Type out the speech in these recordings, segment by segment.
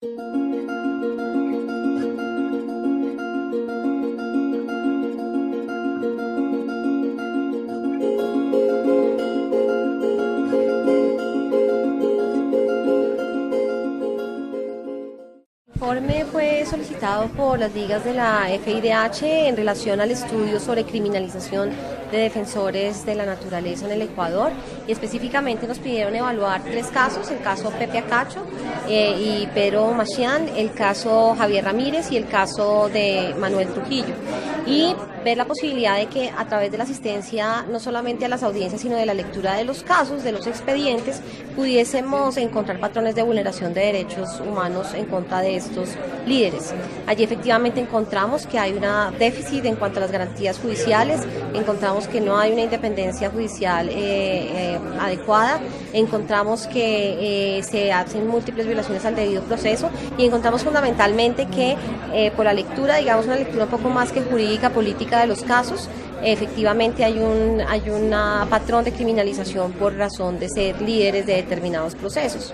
El informe fue solicitado por las ligas de la FIDH en relación al estudio sobre criminalización de defensores de la naturaleza en el Ecuador, y específicamente nos pidieron evaluar 3 casos: el caso Pepe Acacho y Pedro Machián, el caso Javier Ramírez y el caso de Manuel Trujillo, y ver la posibilidad de que a través de la asistencia no solamente a las audiencias, sino de la lectura de los casos, de los expedientes, pudiésemos encontrar patrones de vulneración de derechos humanos en contra de estos líderes. Allí efectivamente encontramos que hay un déficit en cuanto a las garantías judiciales, encontramos que no hay una independencia judicial adecuada, encontramos que se hacen múltiples violaciones al debido proceso, y encontramos fundamentalmente que por la lectura, digamos una lectura un poco más que jurídica, política de los casos, efectivamente hay un patrón de criminalización por razón de ser líderes de determinados procesos.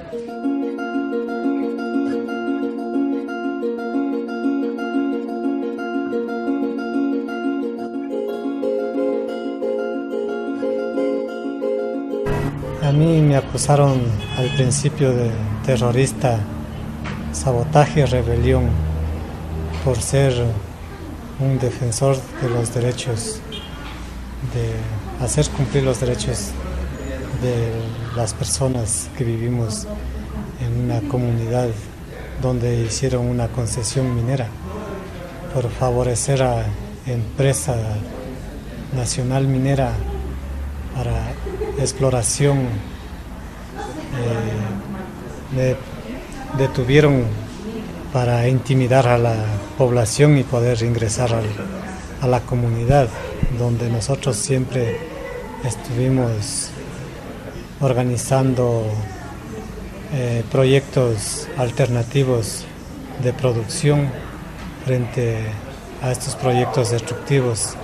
A mí me acusaron al principio de terrorista, sabotaje y rebelión por ser un defensor de los derechos, de hacer cumplir los derechos de las personas que vivimos en una comunidad donde hicieron una concesión minera por favorecer a empresa nacional minera para exploración. Me detuvieron para intimidar a la población y poder ingresar a la comunidad, donde nosotros siempre estuvimos organizando proyectos alternativos de producción frente a estos proyectos destructivos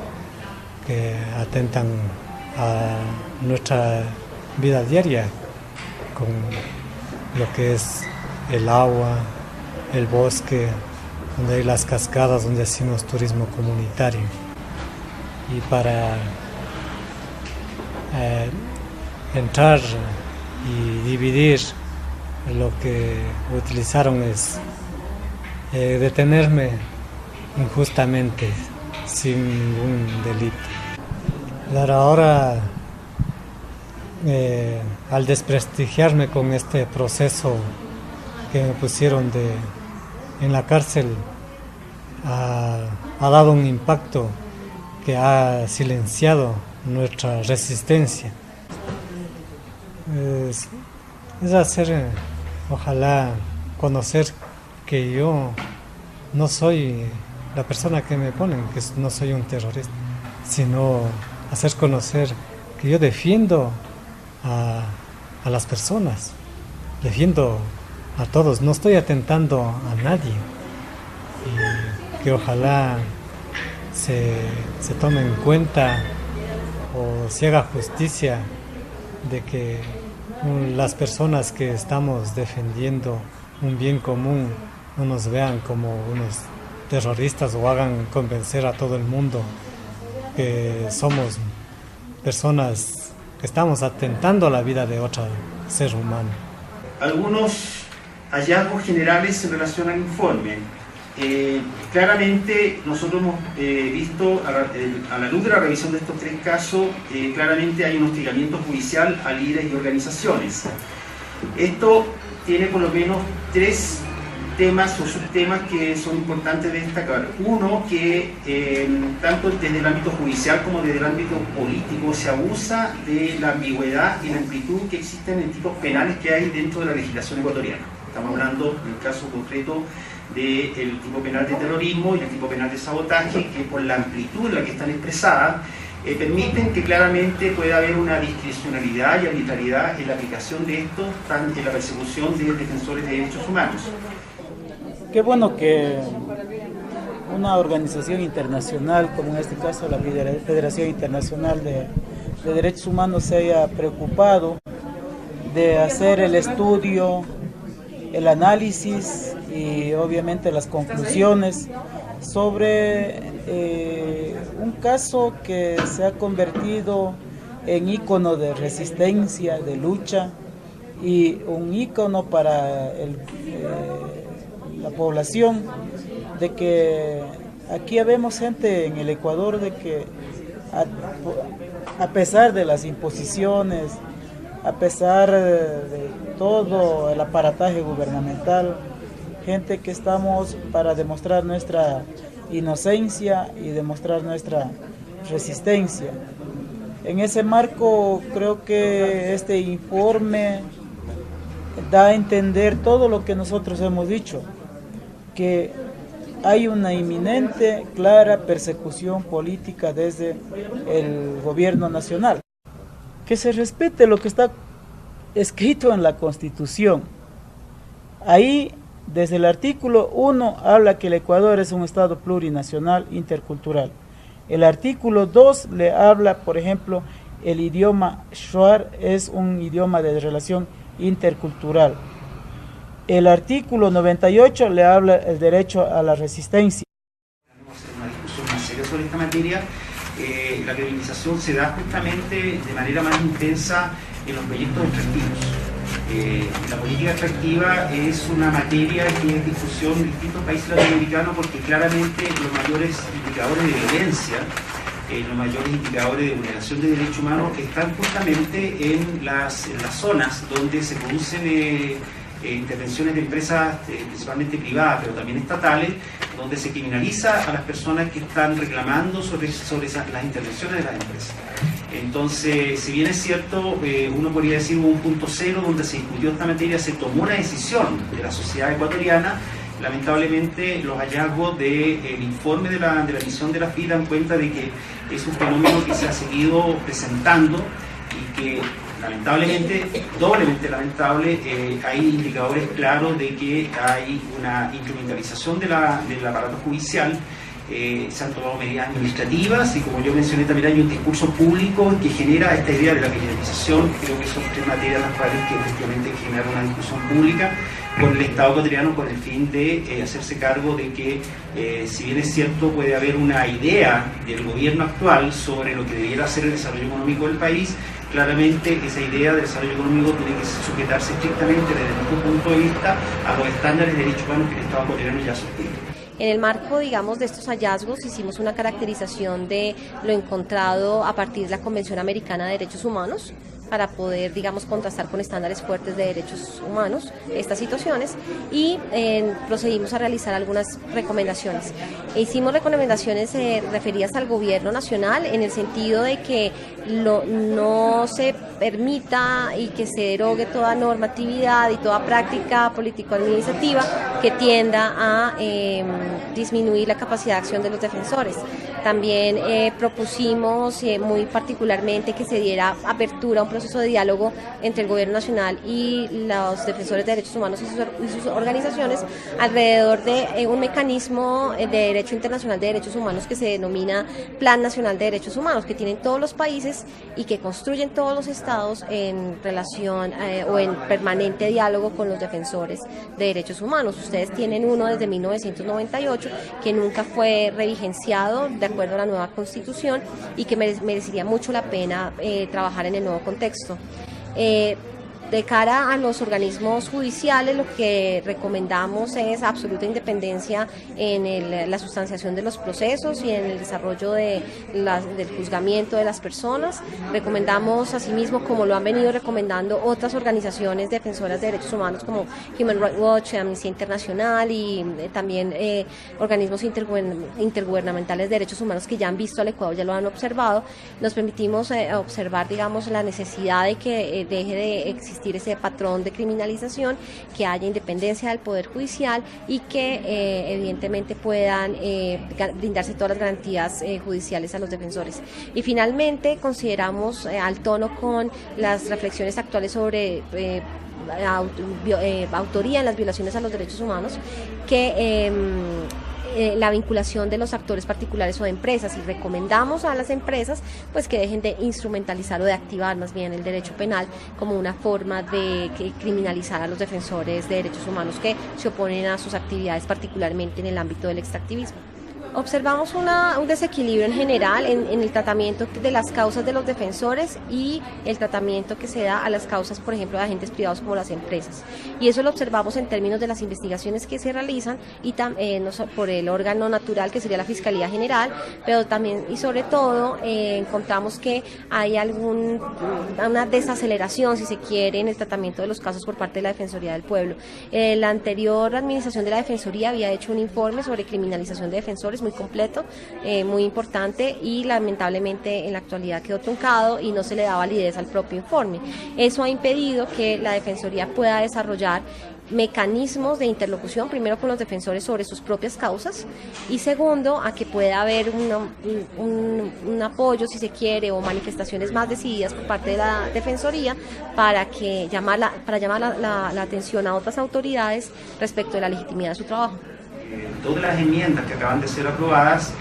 que atentan a nuestra vida diaria, con lo que es el agua, el bosque, donde hay las cascadas, donde hacemos turismo comunitario. Y para entrar y dividir, lo que utilizaron es detenerme injustamente, sin ningún delito. Claro, ahora al desprestigiarme con este proceso que me pusieron en la cárcel, ha dado un impacto que ha silenciado nuestra resistencia. Es hacer, ojalá, conocer que yo no soy la persona que me ponen, que no soy un terrorista, sino hacer conocer que yo defiendo a las personas, defiendo a todos, no estoy atentando a nadie, y que ojalá se tome en cuenta o se haga justicia de que las personas que estamos defendiendo un bien común no nos vean como unos terroristas o hagan convencer a todo el mundo que somos personas que estamos atentando a la vida de otro ser humano. Algunos hallazgos generales en relación al informe. Claramente nosotros hemos visto, a la luz de la revisión de estos 3 casos, claramente hay un hostigamiento judicial a líderes y organizaciones. Esto tiene por lo menos 3 temas o subtemas que son importantes de destacar. Uno, que tanto desde el ámbito judicial como desde el ámbito político se abusa de la ambigüedad y la amplitud que existen en tipos penales que hay dentro de la legislación ecuatoriana. Estamos hablando en el caso concreto del tipo penal de terrorismo y el tipo penal de sabotaje, que por la amplitud en la que están expresadas permiten que claramente pueda haber una discrecionalidad y arbitrariedad en la aplicación de esto, en la persecución de defensores de derechos humanos. Qué bueno que una organización internacional, como en este caso la Federación Internacional de Derechos Humanos, se haya preocupado de hacer el estudio, el análisis y obviamente las conclusiones sobre un caso que se ha convertido en ícono de resistencia, de lucha, y un ícono para la población, de que aquí vemos gente en el Ecuador de que a pesar de las imposiciones, a pesar de todo el aparataje gubernamental, gente que estamos para demostrar nuestra inocencia y demostrar nuestra resistencia. En ese marco creo que este informe da a entender todo lo que nosotros hemos dicho, que hay una inminente, clara persecución política desde el gobierno nacional. Que se respete lo que está escrito en la Constitución. Ahí, desde el artículo 1, habla que el Ecuador es un Estado plurinacional intercultural. El artículo 2 le habla, por ejemplo, el idioma shuar es un idioma de relación intercultural. El artículo 98 le habla el derecho a la resistencia. Vamos a hacer una discusión más seria sobre esta materia. La criminalización se da justamente de manera más intensa en los proyectos extractivos. La política extractiva es una materia que es discusión en distintos países latinoamericanos porque claramente los mayores indicadores de violencia, los mayores indicadores de vulneración de derechos humanos están justamente en las zonas donde se producen intervenciones de empresas principalmente privadas, pero también estatales, donde se criminaliza a las personas que están reclamando sobre las intervenciones de las empresas. Entonces, si bien es cierto, uno podría decir un punto cero donde se discutió esta materia, se tomó una decisión de la sociedad ecuatoriana. Lamentablemente, los hallazgos del informe de la misión de la FI dan cuenta de que es un fenómeno que se ha seguido presentando y que lamentablemente, doblemente lamentable, hay indicadores claros de que hay una instrumentalización del aparato judicial. Se han tomado medidas administrativas y, como yo mencioné, también hay un discurso público que genera esta idea de la criminalización. Creo que son tres materias las cuales que efectivamente generan una discusión pública con el Estado ecuatoriano con el fin de hacerse cargo de que, si bien es cierto, puede haber una idea del gobierno actual sobre lo que debiera ser el desarrollo económico del país. Claramente esa idea de desarrollo económico tiene que sujetarse estrictamente desde nuestro punto de vista a los estándares de derechos humanos que el Estado ecuatoriano ya sostiene. En el marco, digamos, de estos hallazgos hicimos una caracterización de lo encontrado a partir de la Convención Americana de Derechos Humanos para poder, digamos, contrastar con estándares fuertes de derechos humanos estas situaciones y procedimos a realizar algunas recomendaciones. Hicimos recomendaciones referidas al gobierno nacional en el sentido de que no se permita y que se derogue toda normatividad y toda práctica político-administrativa que tienda a disminuir la capacidad de acción de los defensores. También propusimos muy particularmente que se diera apertura a un proceso de diálogo entre el gobierno nacional y los defensores de derechos humanos y sus organizaciones alrededor de un mecanismo de derecho internacional de derechos humanos que se denomina Plan Nacional de Derechos Humanos, que tienen todos los países y que construyen todos los estados en relación o en permanente diálogo con los defensores de derechos humanos. Ustedes tienen uno desde 1998 que nunca fue revigenciado de acuerdo a la nueva Constitución y que merecería mucho la pena trabajar en el nuevo contexto. De cara a los organismos judiciales, lo que recomendamos es absoluta independencia en la sustanciación de los procesos y en el desarrollo del juzgamiento de las personas. Recomendamos asimismo, como lo han venido recomendando otras organizaciones defensoras de derechos humanos como Human Rights Watch, Amnistía Internacional y también organismos intergubernamentales de derechos humanos que ya han visto al Ecuador, ya lo han observado. Nos permitimos observar, digamos, la necesidad de que deje de existir ese patrón de criminalización, que haya independencia del Poder Judicial y que evidentemente puedan brindarse todas las garantías judiciales a los defensores. Y finalmente consideramos al tono con las reflexiones actuales sobre autoría en las violaciones a los derechos humanos, que la vinculación de los actores particulares o de empresas, y recomendamos a las empresas pues que dejen de instrumentalizar o de activar más bien el derecho penal como una forma de criminalizar a los defensores de derechos humanos que se oponen a sus actividades, particularmente en el ámbito del extractivismo. Observamos un desequilibrio en general en el tratamiento de las causas de los defensores y el tratamiento que se da a las causas, por ejemplo, de agentes privados como las empresas. Y eso lo observamos en términos de las investigaciones que se realizan y también por el órgano natural que sería la Fiscalía General, pero también y sobre todo encontramos que hay una desaceleración, si se quiere, en el tratamiento de los casos por parte de la Defensoría del Pueblo. La anterior administración de la Defensoría había hecho un informe sobre criminalización de defensores muy completo, muy importante, y lamentablemente en la actualidad quedó truncado y no se le da validez al propio informe. Eso ha impedido que la Defensoría pueda desarrollar mecanismos de interlocución, primero con los defensores sobre sus propias causas, y segundo, a que pueda haber un apoyo, si se quiere, o manifestaciones más decididas por parte de la Defensoría para llamar la atención a otras autoridades respecto de la legitimidad de su trabajo. Todas las enmiendas que acaban de ser aprobadas,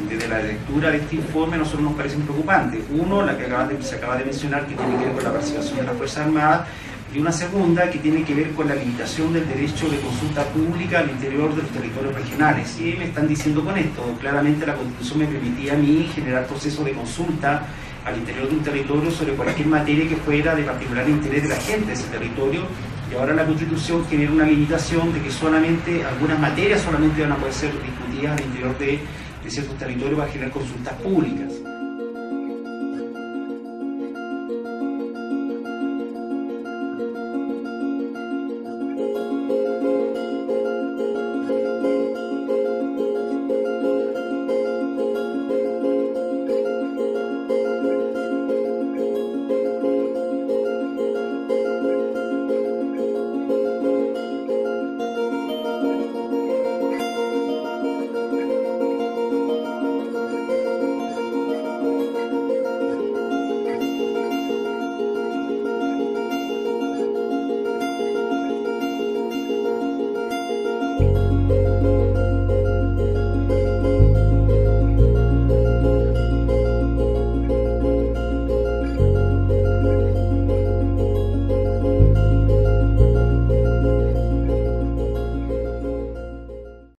desde la lectura de este informe, a nosotros nos parecen preocupantes. Uno, la que se acaba de mencionar, que tiene que ver con la participación de las Fuerzas Armadas, y una segunda que tiene que ver con la limitación del derecho de consulta pública al interior de los territorios regionales. ¿Qué me están diciendo con esto? Claramente la Constitución me permitía a mí generar procesos de consulta al interior de un territorio sobre cualquier materia que fuera de particular interés de la gente de ese territorio, y ahora la Constitución genera una limitación de que solamente algunas materias solamente van a poder ser discutidas al interior de ciertos territorios para generar consultas públicas.